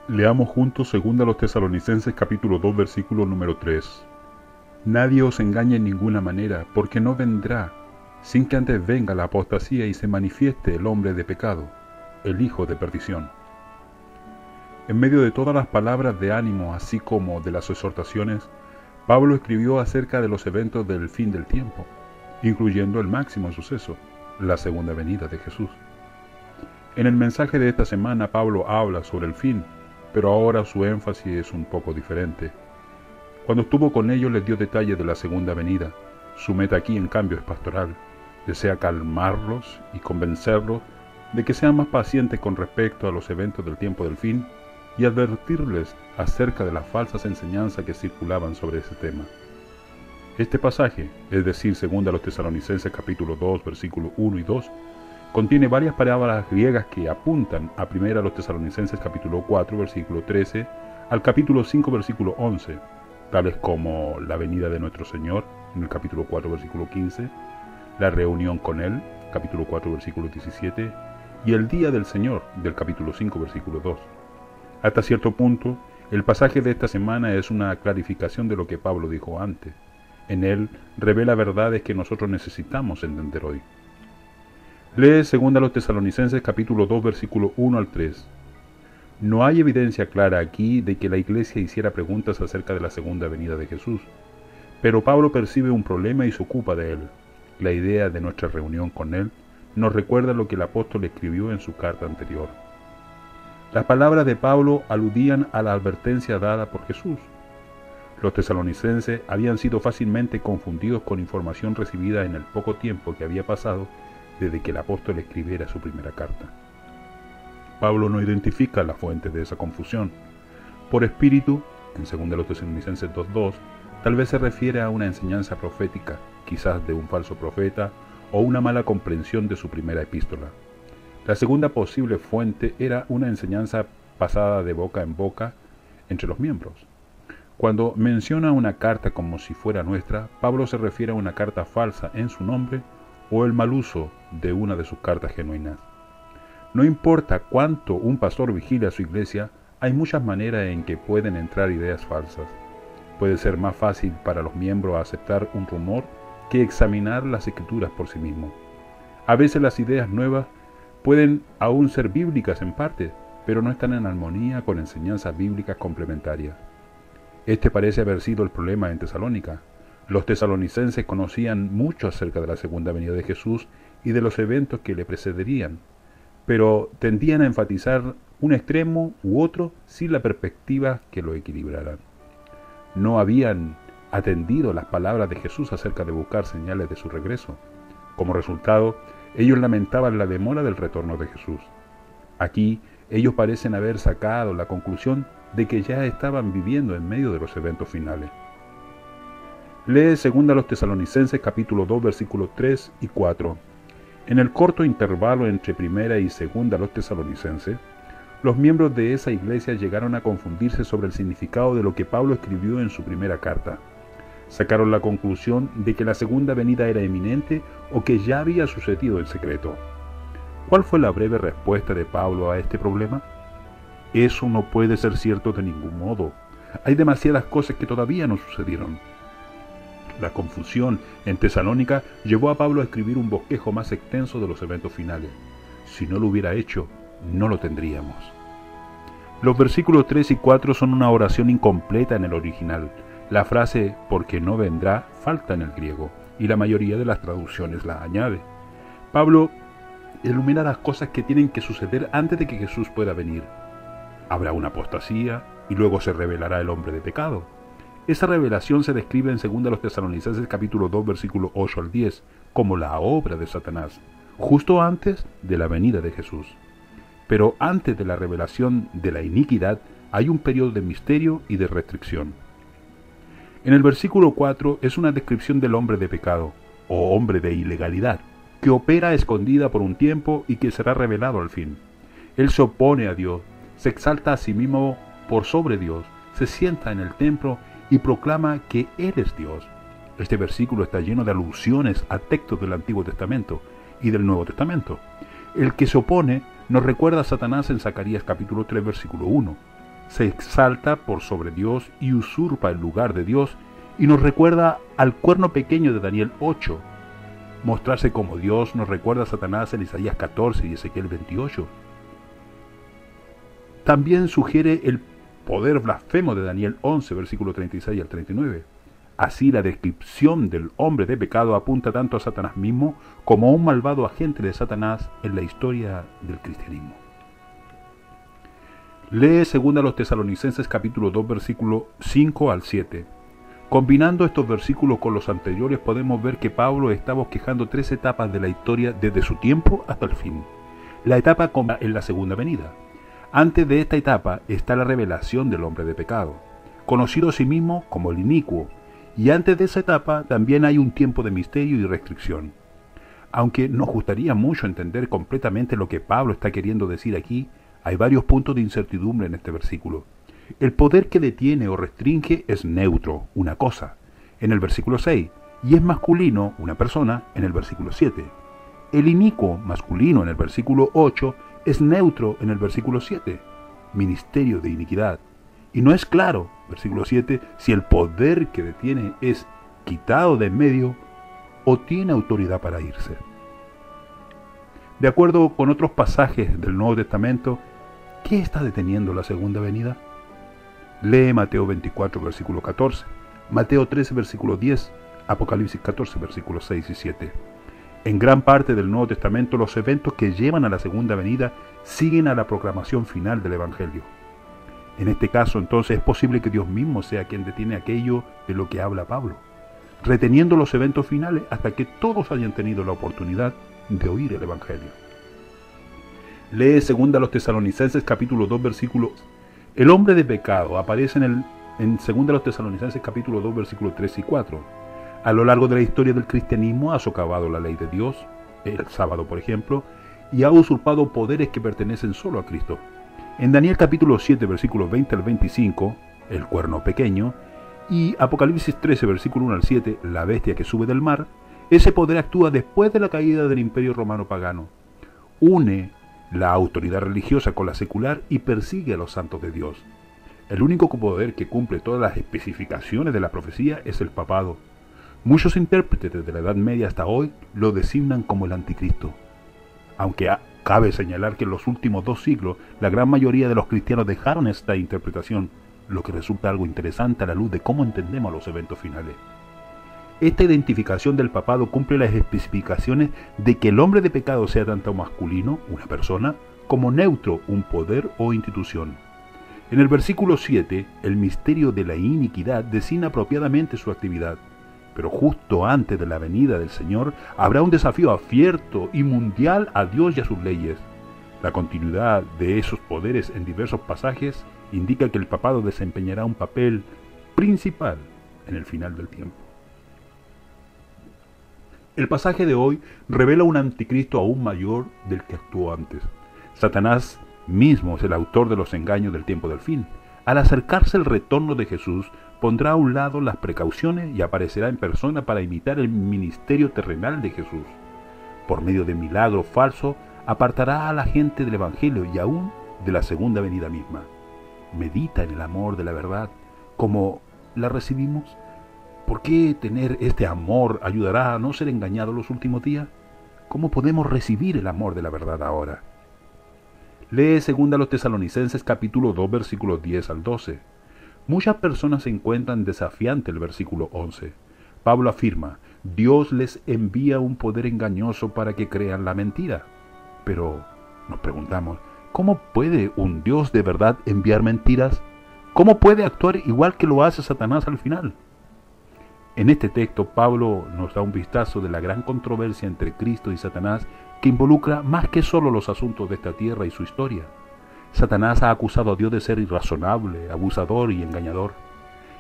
Leamos juntos 2 Tesalonicenses capítulo 2 versículo número 3. Nadie os engañe en ninguna manera, porque no vendrá, sin que antes venga la apostasía y se manifieste el hombre de pecado, el hijo de perdición. En medio de todas las palabras de ánimo, así como de las exhortaciones, Pablo escribió acerca de los eventos del fin del tiempo, incluyendo el máximo suceso, la segunda venida de Jesús. En el mensaje de esta semana, Pablo habla sobre el fin, pero ahora su énfasis es un poco diferente. Cuando estuvo con ellos les dio detalles de la segunda venida. Su meta aquí, en cambio, es pastoral. Desea calmarlos y convencerlos de que sean más pacientes con respecto a los eventos del tiempo del fin y advertirles acerca de las falsas enseñanzas que circulaban sobre ese tema. Este pasaje, es decir, 2 Tesalonicenses capítulo 2, versículos 1 y 2, contiene varias palabras griegas que apuntan a 1 Tesalonicenses capítulo 4, versículo 13, al capítulo 5, versículo 11, tales como la venida de nuestro Señor, en el capítulo 4, versículo 15, la reunión con Él, capítulo 4, versículo 17, y el día del Señor, del capítulo 5, versículo 2. Hasta cierto punto, el pasaje de esta semana es una clarificación de lo que Pablo dijo antes. En él revela verdades que nosotros necesitamos entender hoy. Lee 2 Tesalonicenses capítulo 2 versículo 1 al 3. No hay evidencia clara aquí de que la iglesia hiciera preguntas acerca de la segunda venida de Jesús, pero Pablo percibe un problema y se ocupa de él. La idea de nuestra reunión con él nos recuerda lo que el apóstol escribió en su carta anterior. Las palabras de Pablo aludían a la advertencia dada por Jesús. Los tesalonicenses habían sido fácilmente confundidos con información recibida en el poco tiempo que había pasado desde que el apóstol escribiera su primera carta. Pablo no identifica la fuente de esa confusión. Por espíritu, en 2 Tesalonicenses 2.2, tal vez se refiere a una enseñanza profética, quizás de un falso profeta, o una mala comprensión de su primera epístola. La segunda posible fuente era una enseñanza pasada de boca en boca entre los miembros. Cuando menciona una carta como si fuera nuestra, Pablo se refiere a una carta falsa en su nombre o el mal uso de una de sus cartas genuinas. No importa cuánto un pastor vigile a su iglesia, hay muchas maneras en que pueden entrar ideas falsas. Puede ser más fácil para los miembros aceptar un rumor que examinar las escrituras por sí mismos. A veces las ideas nuevas pueden aún ser bíblicas en parte, pero no están en armonía con enseñanzas bíblicas complementarias. Este parece haber sido el problema en Tesalónica. Los tesalonicenses conocían mucho acerca de la segunda venida de Jesús y de los eventos que le precederían, pero tendían a enfatizar un extremo u otro sin la perspectiva que lo equilibraran. No habían atendido las palabras de Jesús acerca de buscar señales de su regreso. Como resultado, ellos lamentaban la demora del retorno de Jesús. Aquí, ellos parecen haber sacado la conclusión de que ya estaban viviendo en medio de los eventos finales. Lee 2 Tesalonicenses capítulo 2 versículos 3 y 4. En el corto intervalo entre primera y segunda Tesalonicenses, los miembros de esa iglesia llegaron a confundirse sobre el significado de lo que Pablo escribió en su primera carta. Sacaron la conclusión de que la segunda venida era inminente o que ya había sucedido en secreto. ¿Cuál fue la breve respuesta de Pablo a este problema? Eso no puede ser cierto de ningún modo. Hay demasiadas cosas que todavía no sucedieron. La confusión en Tesalónica llevó a Pablo a escribir un bosquejo más extenso de los eventos finales. Si no lo hubiera hecho, no lo tendríamos. Los versículos 3 y 4 son una oración incompleta en el original. La frase «porque no vendrá» falta en el griego, y la mayoría de las traducciones la añade. Pablo ilumina las cosas que tienen que suceder antes de que Jesús pueda venir. Habrá una apostasía, y luego se revelará el hombre de pecado. Esa revelación se describe en 2 Tesalonicenses capítulo 2 versículo 8 al 10 como la obra de Satanás, justo antes de la venida de Jesús. Pero antes de la revelación de la iniquidad hay un periodo de misterio y de restricción. En el versículo 4 es una descripción del hombre de pecado, o hombre de ilegalidad, que opera escondida por un tiempo y que será revelado al fin. Él se opone a Dios, se exalta a sí mismo por sobre Dios, se sienta en el templo y proclama que Él es Dios. Este versículo está lleno de alusiones a textos del Antiguo Testamento y del Nuevo Testamento. El que se opone nos recuerda a Satanás en Zacarías capítulo 3 versículo 1. se exalta por sobre Dios y usurpa el lugar de Dios, y nos recuerda al cuerno pequeño de Daniel 8. Mostrarse como Dios nos recuerda a Satanás en Isaías 14 y Ezequiel 28. También sugiere el poder blasfemo de Daniel 11, versículo 36 al 39. Así la descripción del hombre de pecado apunta tanto a Satanás mismo como a un malvado agente de Satanás en la historia del cristianismo. Lee 2 Tesalonicenses capítulo 2 versículo 5 al 7. Combinando estos versículos con los anteriores podemos ver que Pablo está bosquejando 3 etapas de la historia desde su tiempo hasta el fin. La etapa en la segunda venida. Antes de esta etapa está la revelación del hombre de pecado, conocido a sí mismo como el inicuo, y antes de esa etapa también hay un tiempo de misterio y restricción. Aunque nos gustaría mucho entender completamente lo que Pablo está queriendo decir aquí, hay varios puntos de incertidumbre en este versículo. El poder que detiene o restringe es neutro, una cosa, en el versículo 6, y es masculino, una persona, en el versículo 7. El inicuo, masculino, en el versículo 8, es neutro en el versículo 7, ministerio de iniquidad. Y no es claro, versículo 7, si el poder que detiene es quitado de en medio o tiene autoridad para irse. De acuerdo con otros pasajes del Nuevo Testamento, ¿qué está deteniendo la segunda venida? Lee Mateo 24, versículo 14, Mateo 13, versículo 10, Apocalipsis 14, versículos 6 y 7. En gran parte del Nuevo Testamento, los eventos que llevan a la segunda venida siguen a la proclamación final del Evangelio. En este caso, entonces, es posible que Dios mismo sea quien detiene aquello de lo que habla Pablo, reteniendo los eventos finales hasta que todos hayan tenido la oportunidad de oír el Evangelio. Lee 2 Tesalonicenses capítulo 2, versículo. El hombre de pecado aparece en 2 Tesalonicenses capítulo 2, versículos 3 y 4. A lo largo de la historia del cristianismo ha socavado la ley de Dios, el sábado por ejemplo, y ha usurpado poderes que pertenecen solo a Cristo. En Daniel capítulo 7, versículos 20 al 25, el cuerno pequeño, y Apocalipsis 13, versículo 1 al 7, la bestia que sube del mar, ese poder actúa después de la caída del imperio romano pagano. Une la autoridad religiosa con la secular y persigue a los santos de Dios. El único poder que cumple todas las especificaciones de la profecía es el papado. Muchos intérpretes desde la Edad Media hasta hoy lo designan como el anticristo. Aunque cabe señalar que en los últimos 2 siglos la gran mayoría de los cristianos dejaron esta interpretación, lo que resulta algo interesante a la luz de cómo entendemos los eventos finales. Esta identificación del papado cumple las especificaciones de que el hombre de pecado sea tanto masculino, una persona, como neutro, un poder o institución. En el versículo 7, el misterio de la iniquidad designa apropiadamente su actividad, pero justo antes de la venida del Señor habrá un desafío abierto y mundial a Dios y a sus leyes. La continuidad de esos poderes en diversos pasajes indica que el papado desempeñará un papel principal en el final del tiempo. El pasaje de hoy revela un anticristo aún mayor del que actuó antes. Satanás mismo es el autor de los engaños del tiempo del fin. Al acercarse el retorno de Jesús, pondrá a un lado las precauciones y aparecerá en persona para imitar el ministerio terrenal de Jesús. Por medio de milagros falsos, apartará a la gente del Evangelio y aún de la segunda venida misma. Medita en el amor de la verdad, como la recibimos. ¿Por qué tener este amor ayudará a no ser engañado en los últimos días? ¿Cómo podemos recibir el amor de la verdad ahora? Lee 2 Tesalonicenses capítulo 2 versículos 10 al 12. Muchas personas encuentran desafiante el versículo 11. Pablo afirma, Dios les envía un poder engañoso para que crean la mentira. Pero nos preguntamos, ¿cómo puede un Dios de verdad enviar mentiras? ¿Cómo puede actuar igual que lo hace Satanás al final? En este texto, Pablo nos da un vistazo de la gran controversia entre Cristo y Satanás que involucra más que solo los asuntos de esta tierra y su historia. Satanás ha acusado a Dios de ser irrazonable, abusador y engañador.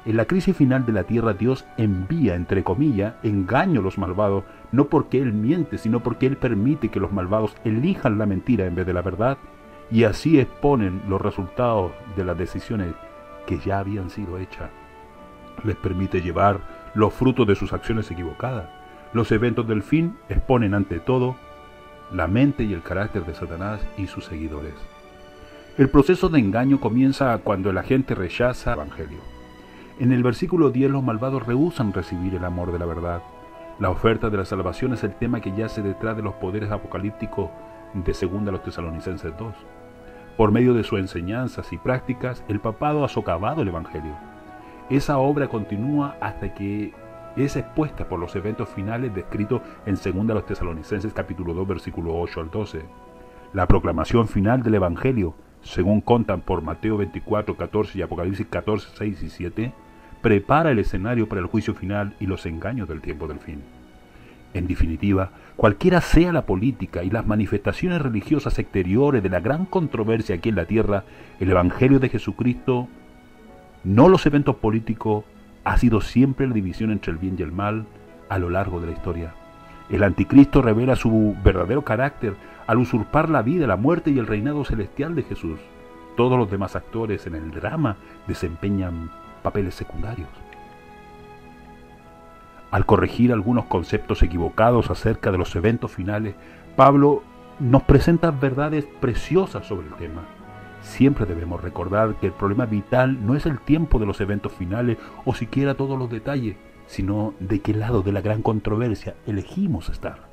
En la crisis final de la tierra, Dios envía, entre comillas, engaño a los malvados, no porque Él miente, sino porque Él permite que los malvados elijan la mentira en vez de la verdad, y así exponen los resultados de las decisiones que ya habían sido hechas. Les permite llevar los frutos de sus acciones equivocadas. Los eventos del fin exponen ante todo la mente y el carácter de Satanás y sus seguidores. El proceso de engaño comienza cuando la gente rechaza el Evangelio. En el versículo 10 los malvados rehúsan recibir el amor de la verdad. La oferta de la salvación es el tema que yace detrás de los poderes apocalípticos de 2 Tesalonicenses 2. Por medio de sus enseñanzas y prácticas, el papado ha socavado el Evangelio. Esa obra continúa hasta que es expuesta por los eventos finales descritos en 2 Tesalonicenses capítulo 2, versículo 8 al 12. La proclamación final del Evangelio, según contan por Mateo 24, 14 y Apocalipsis 14, 6 y 7, prepara el escenario para el juicio final y los engaños del tiempo del fin. En definitiva, cualquiera sea la política y las manifestaciones religiosas exteriores de la gran controversia aquí en la tierra, el Evangelio de Jesucristo, no los eventos políticos, ha sido siempre la división entre el bien y el mal a lo largo de la historia. El anticristo revela su verdadero carácter al usurpar la vida, la muerte y el reinado celestial de Jesús. Todos los demás actores en el drama desempeñan papeles secundarios. Al corregir algunos conceptos equivocados acerca de los eventos finales, Pablo nos presenta verdades preciosas sobre el tema. Siempre debemos recordar que el problema vital no es el tiempo de los eventos finales o siquiera todos los detalles, sino de qué lado de la gran controversia elegimos estar.